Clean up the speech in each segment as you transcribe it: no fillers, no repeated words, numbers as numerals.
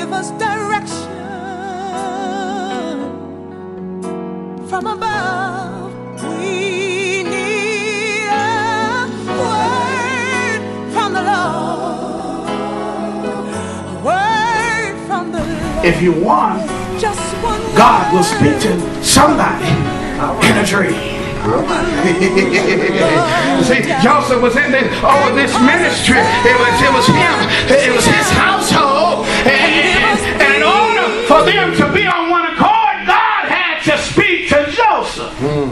give us direction from above. We need a word from the Lord, a word from the Lord. If you want, just one God will speak to somebody in a dream. See, Joseph was in this ministry. It was him. It was his household. And in order for them to be on one accord, God had to speak to Joseph. And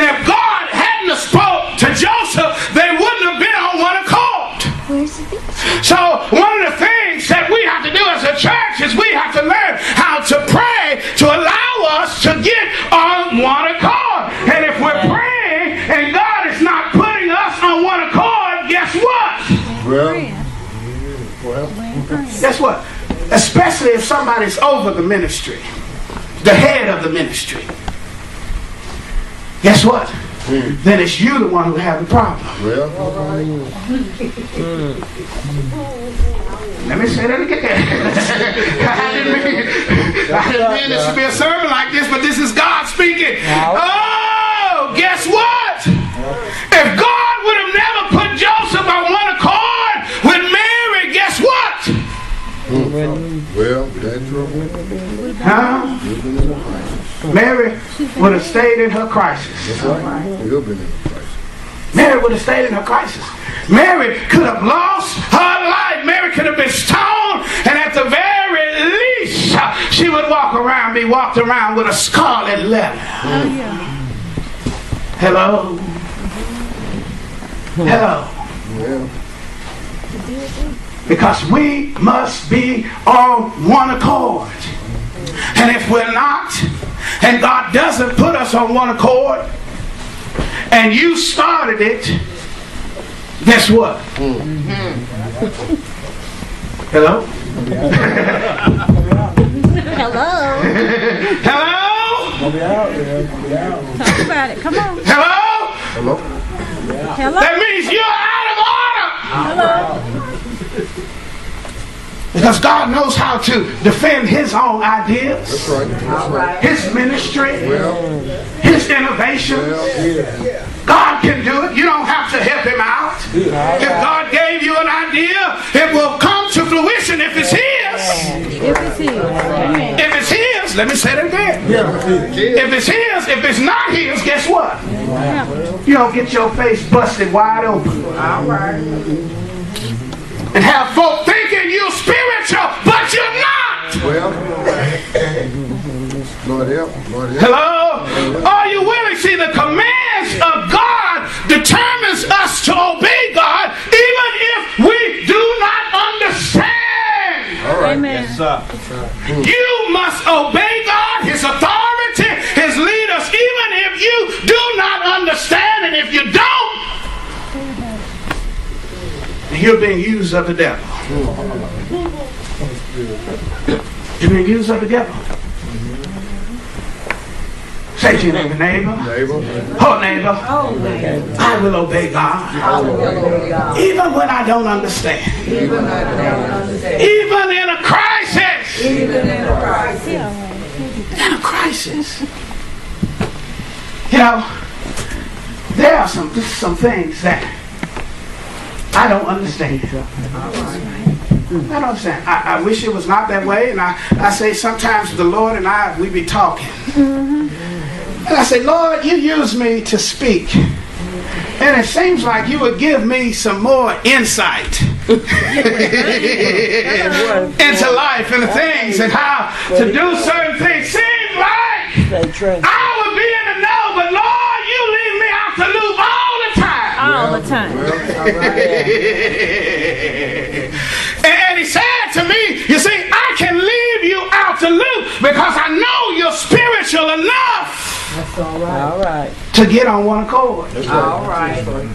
if God hadn't spoke to Joseph, they wouldn't have been on one accord. So one of the things that we have to do as a church is we have to learn how to pray to allow us to get on one accord. And if we're praying and God is not putting us on one accord, guess what? Guess what? Especially if somebody's over the ministry, the head of the ministry. Guess what? Then it's you the one who have the problem. Let me say that again. I didn't mean this to be a sermon like this, but this is God speaking. Oh, guess what? If God would have never put Joseph on one accord with Mary, guess what? Well, that's true. Huh? Mary would have stayed in her crisis. That's right. You've been in a crisis. Mary would have stayed in her crisis. Mary could have lost her life. Mary could have been stoned, and at the very least, she would be walked around with a scarlet letter. Hello? Hello? Yeah. Because we must be on one accord. And if we're not, and God doesn't put us on one accord, and you started it, guess what? Hello? Hello. Hello? Talk about it. Come on. Hello? Hello? Hello. That means you're out of order. Hello. Because God knows how to defend his own ideas. That's right. That's right. His ministry. Well, his innovations. yeah. God can do it. You don't have to help him out. If God gave you an idea, it will come to fruition if it's his. If it's his. If it's his, let me say that again. If it's his, if it's not his, guess what? You don't get your face busted wide open. All right. And have folk thinking you're spiritual, but you're not. Well, Lord help. Lord help. Hello? Are you willing? See, the commands of God determines us to obey God, even if we do not understand. All right. Amen. Yes, sir. You must obey God, his authority, his leaders, even if you do not understand. And if you don't, you're being used of the devil. You're being used of the devil. Say to your neighbor, Neighbor. oh neighbor, I will obey God. Even when I don't understand. Even in a crisis. In a crisis. You know, there are some things that I don't understand. I don't understand. I wish it was not that way. And I say sometimes the Lord and I, we be talking. And I say, Lord, you use me to speak. And it seems like you would give me some more insight into life and the things and how to do certain things. Seems like I would be in the know, but Lord, you leave me out the loop all the time. All the time. And he said to me, you see, I can leave you out the loop because I know you're spiritual enough. That's all right. To get on one accord. All right. Even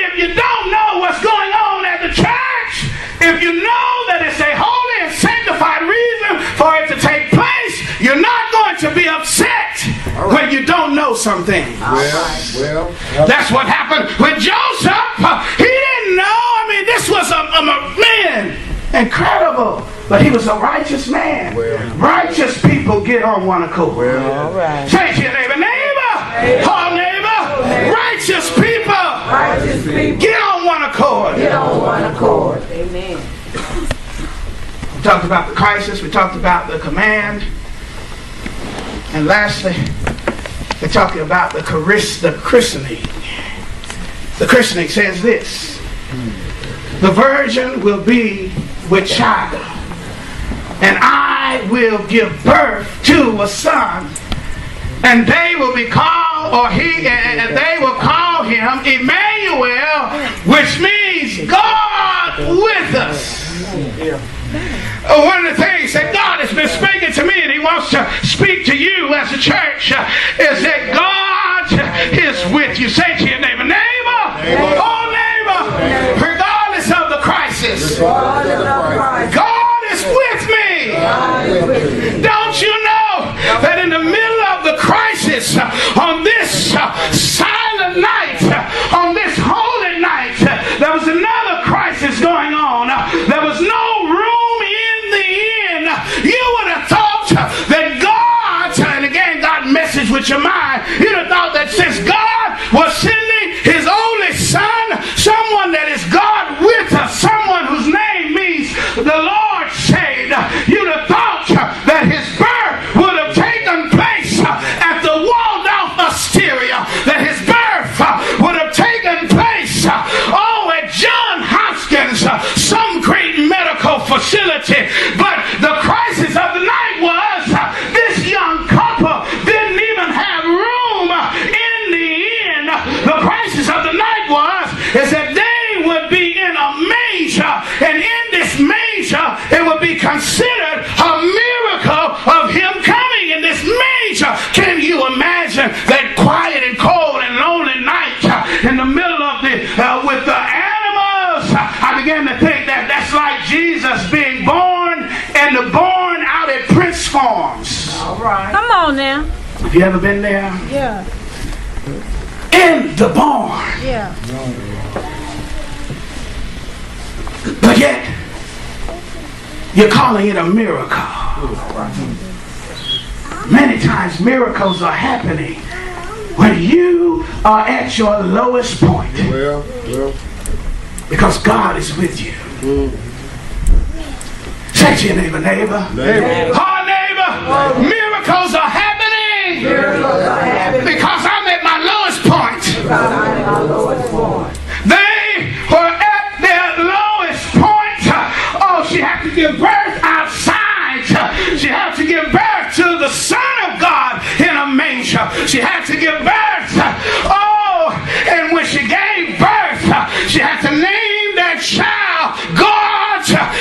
if you don't know what's going on at the church, if you know that it's a holy and sanctified reason for it to take place, you're not going to be upset when you don't know something. Well, That's what happened with Joseph. He didn't know. I mean, this was a man. Incredible. But he was a righteous man. Righteous people get on one accord. All right. Say to your neighbor, neighbor, call neighbor, righteous people, get on one accord. Get on one accord. Amen. We talked about the crisis. We talked about the command. And lastly, we're talking about the christening. The christening says this: the virgin will be with child, and I will give birth to a son, and they will be called, and they will call him Immanuel, which means God with us. One of the things that God has been speaking to me, and he wants to speak to you as a church, is that God is with you. Say to your neighbor, neighbor, oh neighbor, regardless of the crisis, God is with me. Don't you know that in the middle of the crisis, on this silent night, on this holy night, there was another crisis going on. There was no room in the inn. You would have thought that God, and again, God messaged with your mind, you'd have thought that since God was sending his only son, someone that is God with us, someone whose name means the Lord saved, you'd have thought that his birth would have taken place at the Waldorf Astoria, that his birth would have taken place at John Hopkins, some great medical facility. But the crisis of the night was this young couple didn't even have room in the inn. The crisis of the night is that they would be in a manger, and in this manger it would be considered a miracle of him coming in this manger. Can you imagine that quiet and cold and lonely night in the middle of with the animals? I began to think that that's like Jesus being born, and the born out at Prince Farms. All right. Come on now. Have you ever been there? Yeah. In the barn. Yeah. But yet, you're calling it a miracle. Many times miracles are happening when you are at your lowest point. Because God is with you. Say to your neighbor, neighbor. Oh, neighbor, miracles are happening. Because I'm at my lowest point. They were at their lowest point. Oh, she had to give birth outside. She had to give birth to the Son of God in a manger. She had to give birth. Oh, and when she gave birth, she had to name that child. God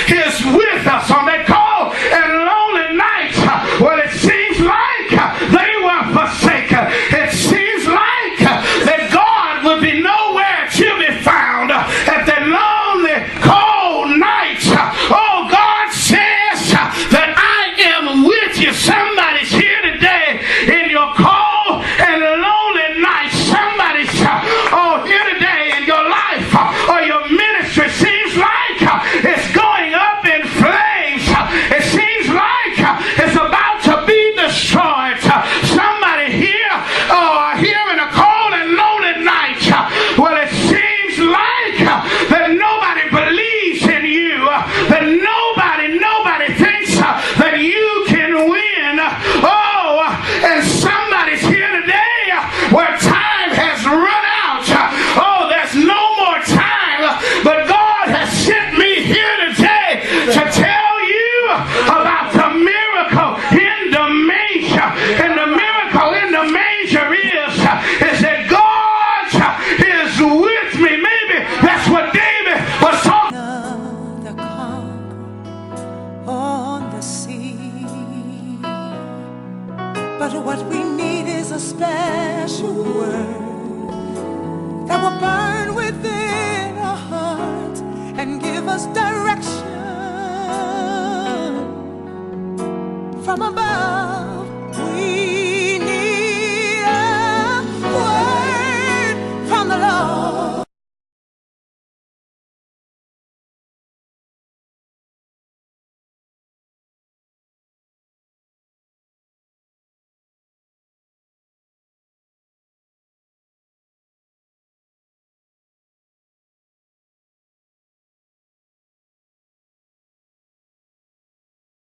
is with us on that cold and lonely night. Well, it seems like they were forsaken. It seems like that God would be nowhere to be found at that lonely, cold night. Oh, God says that I am with you. Somebody's here today in your cold and lonely night. Somebody's here today in your life or your ministry. Seems like it's going up in flames. It seems like it's about to be destroyed. Somebody here, here in a cold and lonely night. Well, it seems like that nobody believes in you. That nobody thinks that you can win. Oh, and somebody's here today where time has run out. Oh, there's no more time. But God has sent me here today to tell you about the miracle in the manger. And the miracle in the manger is that God is with me. Maybe that's what David was talking. The calm on the sea. But what we need is a special word that will burn within our hearts and give us direction.